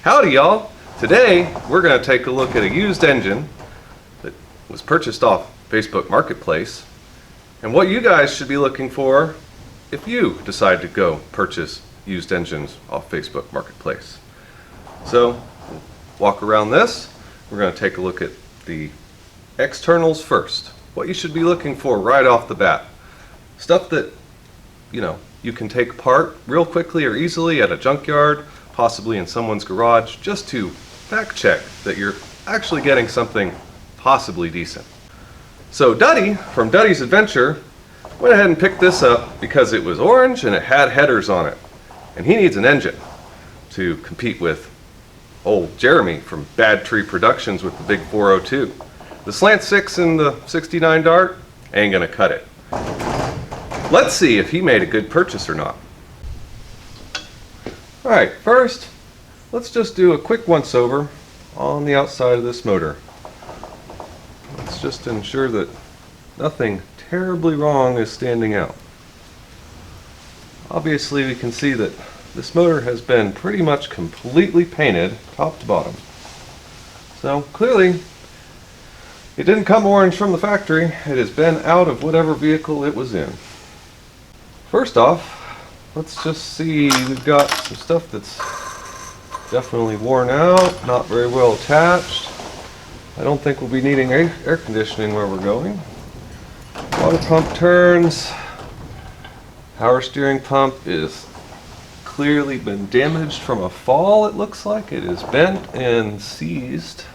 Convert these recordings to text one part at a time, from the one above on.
Howdy y'all! Today we're going to take a look at a used engine that was purchased off Facebook Marketplace and what you guys should be looking for if you decide to go purchase used engines off Facebook Marketplace. So walk around this. We're going to take a look at the externals first. What you should be looking for right off the bat. Stuff that you can take apart real quickly or easily at a junkyard, possibly in someone's garage, just to fact check that you're actually getting something possibly decent. So Duddie from Duddie's Adventure went ahead and picked this up because it was orange and it had headers on it. And he needs an engine to compete with old Jeremy from Bad Tree Productions with the big 402. The Slant 6 and the 69 Dart ain't gonna cut it. Let's see if he made a good purchase or not. Alright, first, let's just do a quick once-over on the outside of this motor. Let's just ensure that nothing terribly wrong is standing out. Obviously, we can see that this motor has been pretty much completely painted top to bottom. So, clearly, it didn't come orange from the factory. It has been out of whatever vehicle it was in. First off, let's just see, we've got some stuff that's definitely worn out, not very well attached. I don't think we'll be needing air conditioning where we're going. Water pump turns. Power steering pump is clearly been damaged from a fall, it looks like. It is bent and seized.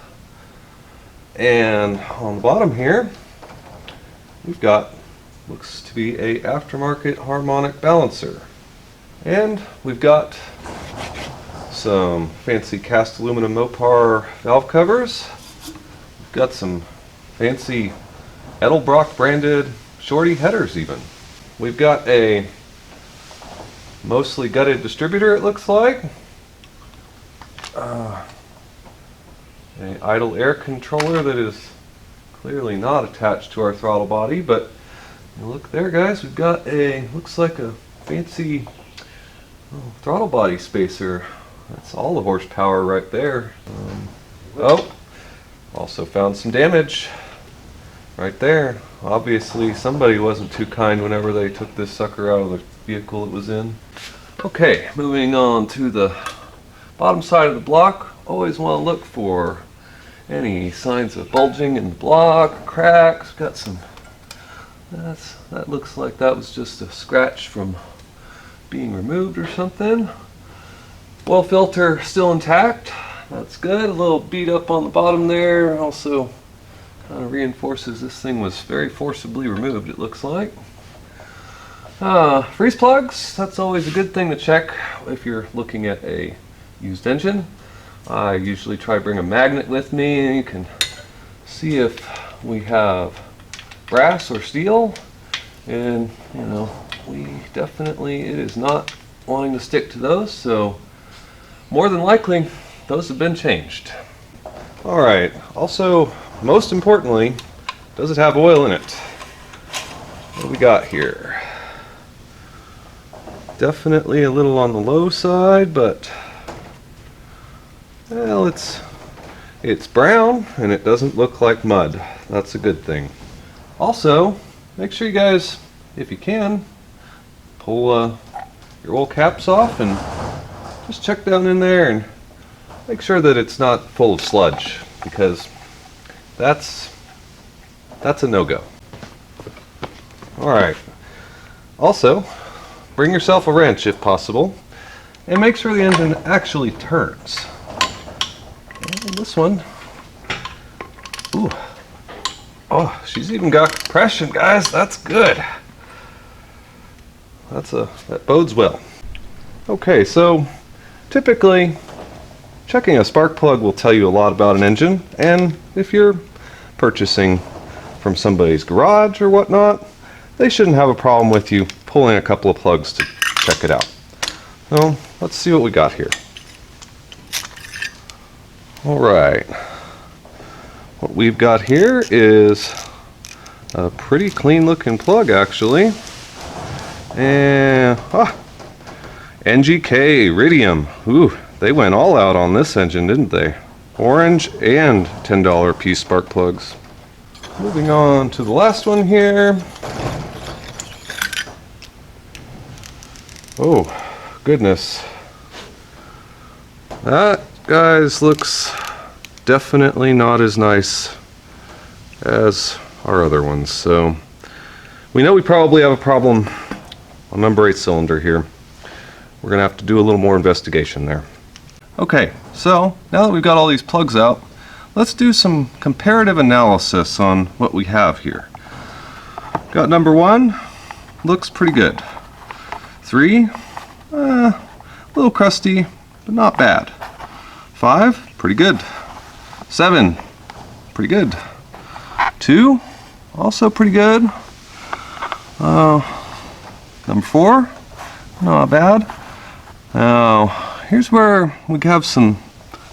And on the bottom here, we've got, looks to be a aftermarket harmonic balancer. And we've got some fancy cast aluminum Mopar valve covers. We've got some fancy Edelbrock branded shorty headers even. We've got a mostly gutted distributor, it looks like. An idle air controller that is clearly not attached to our throttle body, but look there guys, we've got a, looks like a fancy throttle body spacer. That's all the horsepower right there. Also found some damage right there. Obviously somebody wasn't too kind whenever they took this sucker out of the vehicle it was in. Okay, moving on to the bottom side of the block. Always want to look for any signs of bulging in the block, cracks. Got some, that looks like that was just a scratch from being removed or something. Oil filter still intact. That's good. A little beat up on the bottom there. Also kind of reinforces this thing was very forcibly removed, it looks like. Freeze plugs. That's always a good thing to check if you're looking at a used engine. I usually try to bring a magnet with me and you can see if we have brass or steel. And we definitely, it is not wanting to stick to those, so more than likely those have been changed. Alright, also most importantly, does it have oil in it? What do we got here? Definitely a little on the low side, but well, it's brown and it doesn't look like mud. That's a good thing. Also, make sure you guys, if you can, pull your oil caps off and just check down in there and make sure that it's not full of sludge, because that's a no-go. Alright. Also, bring yourself a wrench if possible and make sure the engine actually turns. And this one, ooh, oh, she's even got compression, guys. That's good. That bodes well. Okay, so typically checking a spark plug will tell you a lot about an engine, and if you're purchasing from somebody's garage or whatnot, they shouldn't have a problem with you pulling a couple of plugs to check it out. So let's see what we got here. Alright, what we've got here is a pretty clean looking plug actually, and NGK Iridium. Ooh, They went all out on this engine, didn't they? Orange and $10 piece spark plugs. Moving on to the last one here. Oh, goodness. That, guys, looks definitely not as nice as our other ones. So we know we probably have a problem on number 8 cylinder here. We're gonna have to do a little more investigation there. Okay, so now that we've got all these plugs out, let's do some comparative analysis on what we have here. Got number 1, looks pretty good. 3, a little crusty, but not bad. 5, pretty good. 7, pretty good. 2, also pretty good. Number 4, not bad. Now, here's where we have some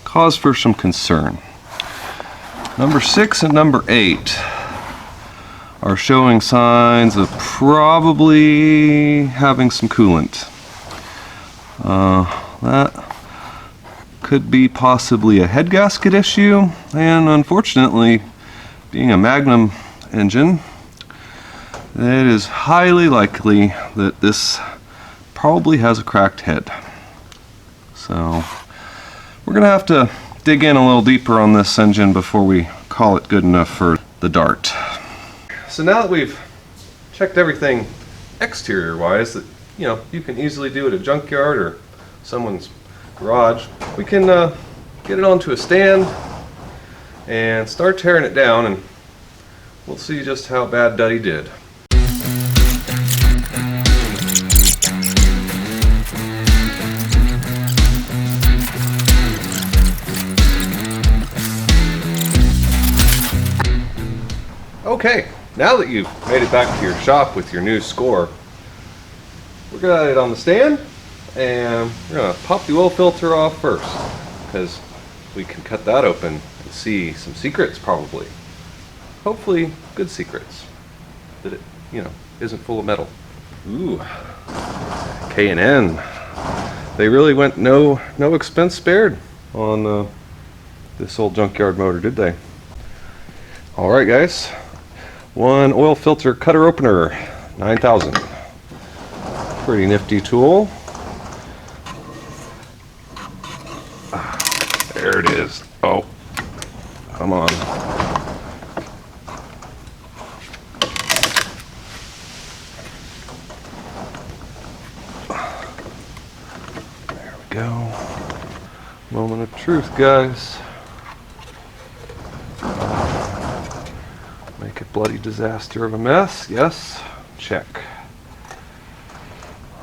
cause for some concern. Number 6 and number 8 are showing signs of probably having some coolant. That could be possibly a head gasket issue, and unfortunately, being a Magnum engine, it is highly likely that this probably has a cracked head. So we're gonna have to dig in a little deeper on this engine before we call it good enough for the Dart. So now that we've checked everything exterior wise that you can easily do at a junkyard or someone's garage, we can get it onto a stand and start tearing it down, and we'll see just how bad Duddie did. Okay, now that you've made it back to your shop with your new score, we're gonna get it on the stand and we're gonna pop the oil filter off first, because we can cut that open and see some secrets, probably. Hopefully good secrets, that it isn't full of metal. Ooh, K&N. They really went no expense spared on this old junkyard motor, did they? All right, guys. One oil filter cutter opener, 9,000. Pretty nifty tool. There it is. Oh, come on. There we go. Moment of truth, guys. Make a bloody disaster of a mess. Yes, check.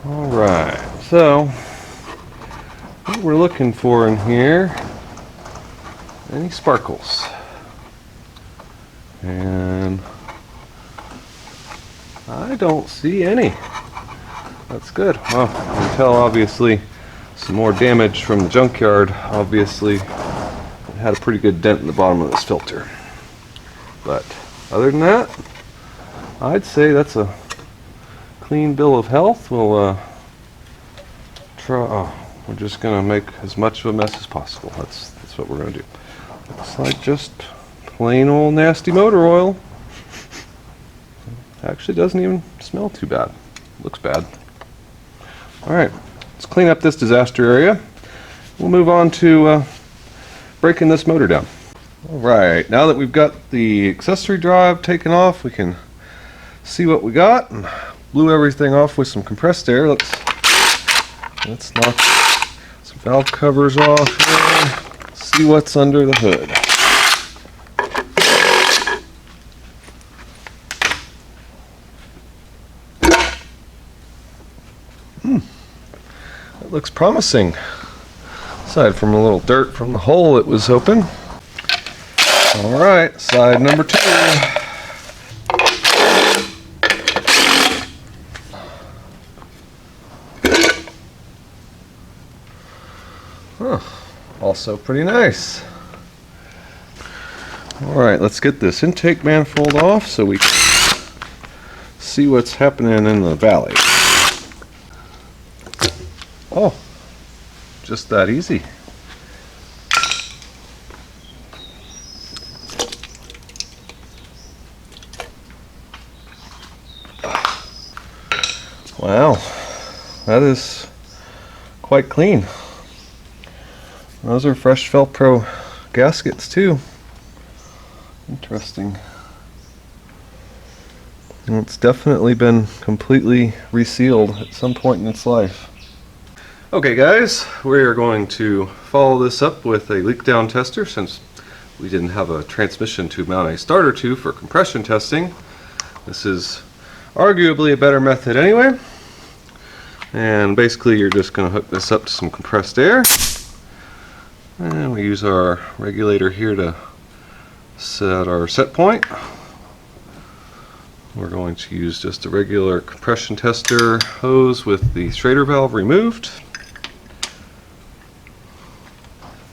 All right, so what we're looking for in here, any sparkles, and I don't see any. That's good. Well, you can tell obviously some more damage from the junkyard. Obviously it had a pretty good dent in the bottom of this filter, but other than that, I'd say that's a clean bill of health. We'll we're just gonna make as much of a mess as possible. That's what we're gonna do. Looks like just plain old nasty motor oil. Actually doesn't even smell too bad. Looks bad. All right, let's clean up this disaster area. We'll move on to breaking this motor down. Alright, now that we've got the accessory drive taken off, we can see what we got, and blew everything off with some compressed air. Let's knock some valve covers off here, see what's under the hood. That looks promising. Aside from a little dirt from the hole it was open. All right, side number 2. Huh, also pretty nice. All right, let's get this intake manifold off so we can see what's happening in the valley. Oh, just that easy. Wow, that is quite clean. Those are fresh Velcro gaskets too. Interesting. And it's definitely been completely resealed at some point in its life. Okay guys, we are going to follow this up with a leak down tester since we didn't have a transmission to mount a starter to for compression testing. This is arguably a better method anyway. And basically you're just going to hook this up to some compressed air. And we use our regulator here to set our set point. We're going to use just a regular compression tester hose with the Schrader valve removed.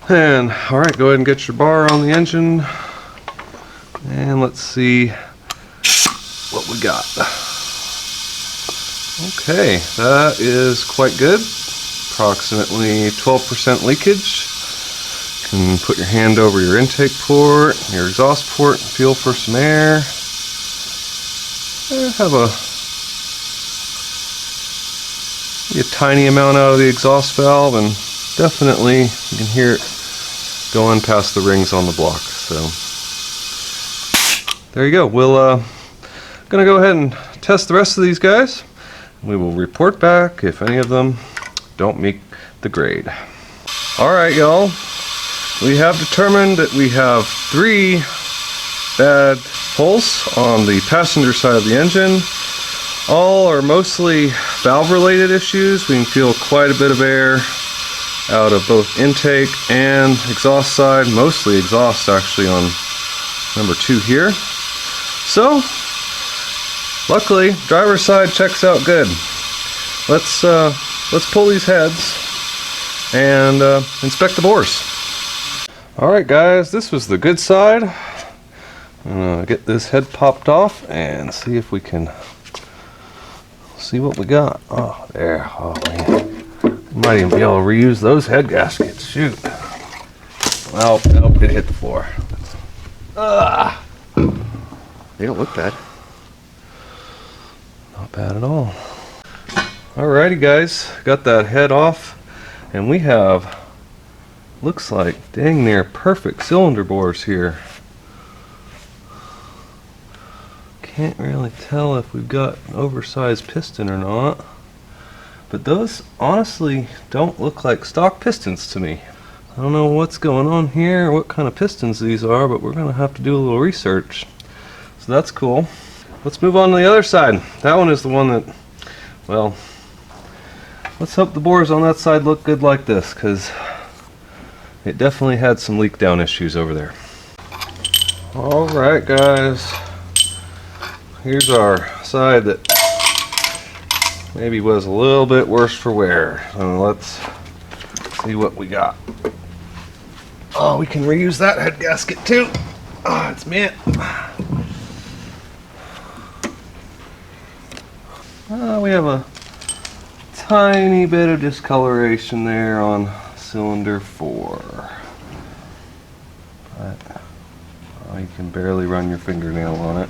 And alright, go ahead and get your bar on the engine. And let's see what we got. Okay, that is quite good. Approximately 12% leakage. You can put your hand over your intake port, your exhaust port, and feel for some air. Have a tiny amount out of the exhaust valve, and definitely you can hear it going past the rings on the block. So there you go. We'll gonna go ahead and test the rest of these guys. We will report back if any of them don't meet the grade. Alright y'all, we have determined that we have 3 bad pulls on the passenger side of the engine. All are mostly valve related issues. We can feel quite a bit of air out of both intake and exhaust side, mostly exhaust actually on number 2 here. So luckily driver's side checks out good. Let's pull these heads and inspect the bores. Alright guys, this was the good side. I'm gonna get this head popped off and see if we can see what we got. Oh, there. Oh man, might even be able to reuse those head gaskets. Shoot. Oh, nope, it hit the floor. They don't look bad. Not bad at all. Alrighty guys, got that head off, and we have, looks like dang near perfect cylinder bores here. Can't really tell if we've got an oversized piston or not, but those honestly don't look like stock pistons to me. I don't know what's going on here, what kind of pistons these are, but we're gonna have to do a little research. So that's cool. Let's move on to the other side. That one is the one that, well, let's hope the bores on that side look good like this, because it definitely had some leak down issues over there. Alright guys, here's our side that maybe was a little bit worse for wear. So let's see what we got. Oh, we can reuse that head gasket too. Oh, it's mint. We have a tiny bit of discoloration there on cylinder 4. But you can barely run your fingernail on it.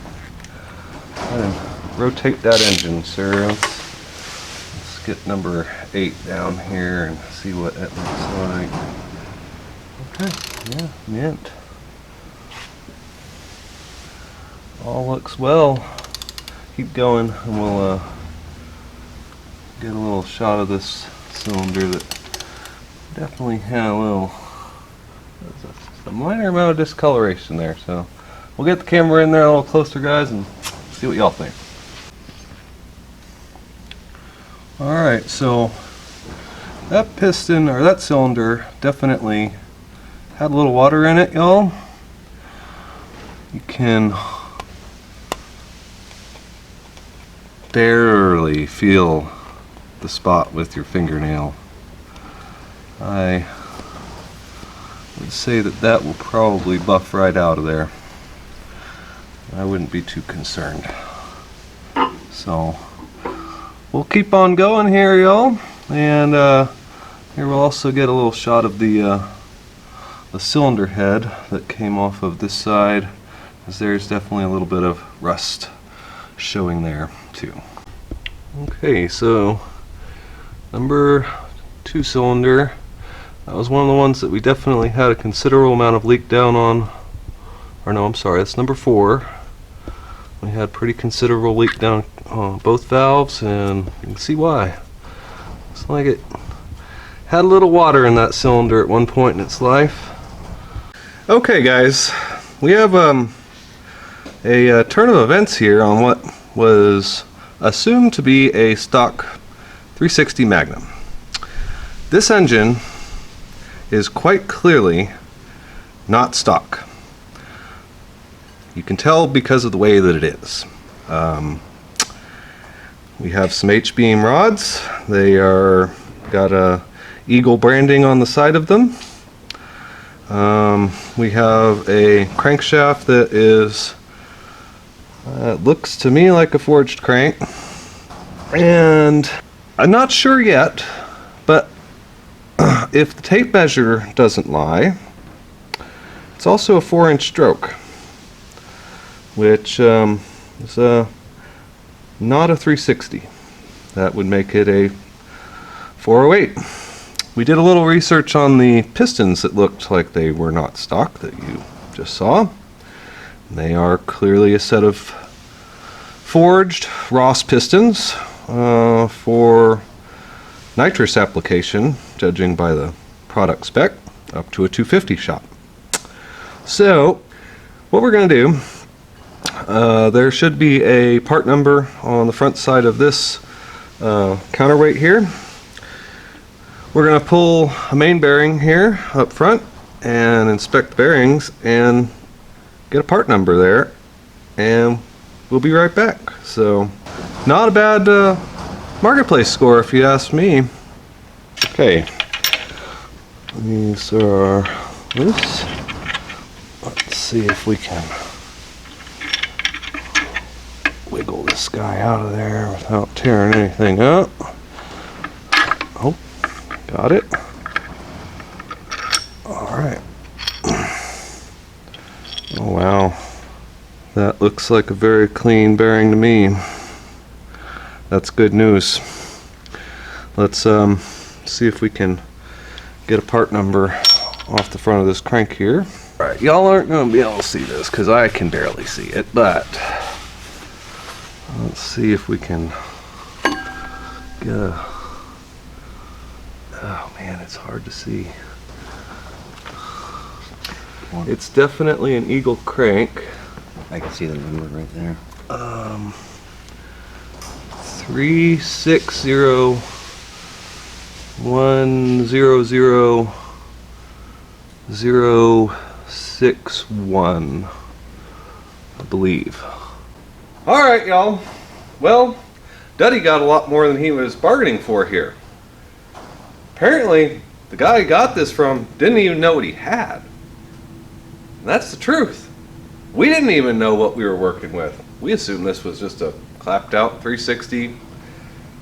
Go ahead and rotate that engine, sir. Let's get number 8 down here and see what it looks like. Okay, yeah, mint. All looks well. Keep going and we'll get a little shot of this cylinder that definitely had a minor amount of discoloration there. So we'll get the camera in there a little closer guys and see what y'all think. Alright, so that piston or that cylinder definitely had a little water in it, y'all. You can barely feel the spot with your fingernail. I would say that that will probably buff right out of there. I wouldn't be too concerned. So we'll keep on going here, y'all, and here we'll also get a little shot of the cylinder head that came off of this side, as there's definitely a little bit of rust showing there too. Okay, so number 2 cylinder, that was one of the ones that we definitely had a considerable amount of leak down on. Or no, I'm sorry, that's number 4. We had pretty considerable leak down on both valves, and you can see why. Looks like it had a little water in that cylinder at one point in its life. Okay guys, we have a turn of events here on what was assumed to be a stock 360 Magnum. This engine is quite clearly not stock. You can tell because of the way that it is. We have some H-beam rods. They are got a eagle branding on the side of them. We have a crankshaft that is looks to me like a forged crank, and I'm not sure yet, but if the tape measure doesn't lie, it's also a 4-inch stroke, which is not a 360. That would make it a 408. We did a little research on the pistons that looked like they were not stock that you just saw. They are clearly a set of forged Ross pistons for nitrous application, judging by the product spec, up to a 250 shot. So what we're going to do, there should be a part number on the front side of this counterweight here. We're going to pull a main bearing here up front and inspect the bearings and get a part number there, and we'll be right back. So not a bad marketplace score if you ask me. Okay, these are loose. Let's see if we can wiggle this guy out of there without tearing anything up. Oh, got it. Alright. Oh wow. That looks like a very clean bearing to me. That's good news. Let's see if we can get a part number off the front of this crank here. Alright, y'all aren't going to be able to see this because I can barely see it, but let's see if we can get a... Oh man, it's hard to see. It's definitely an eagle crank. I can see the number right there. 360100061, I believe. Alright y'all, well, Duddie got a lot more than he was bargaining for here. Apparently, the guy he got this from didn't even know what he had. And that's the truth. We didn't even know what we were working with. We assumed this was just a clapped out 360,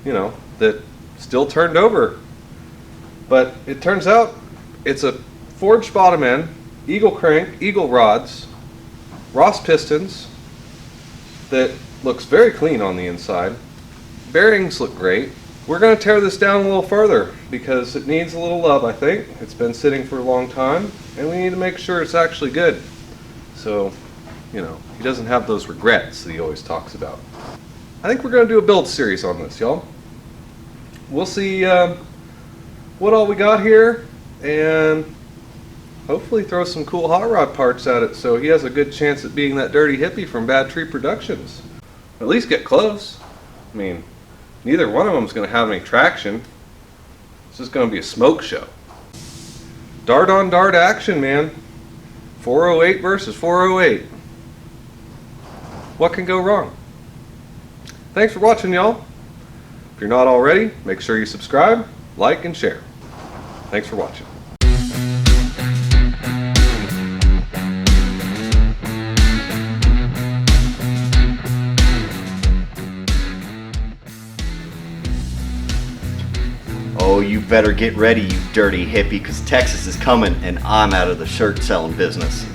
you know, that still turned over. But it turns out it's a forged bottom end, eagle crank, eagle rods, Ross pistons that looks very clean on the inside. Bearings look great. We're going to tear this down a little further because it needs a little love, I think. It's been sitting for a long time and we need to make sure it's actually good. So, you know, he doesn't have those regrets that he always talks about. I think we're going to do a build series on this, y'all. We'll see what all we got here and hopefully throw some cool hot rod parts at it so he has a good chance at being that dirty hippie from Bad Tree Productions. At least get close. I mean, neither one of them is going to have any traction. This is going to be a smoke show. Dart on dart action, man. 408 versus 408. What can go wrong? Thanks for watching, y'all. If you're not already, make sure you subscribe, like, and share. Thanks for watching. Oh, you better get ready, you dirty hippie, because Texas is coming and I'm out of the shirt selling business.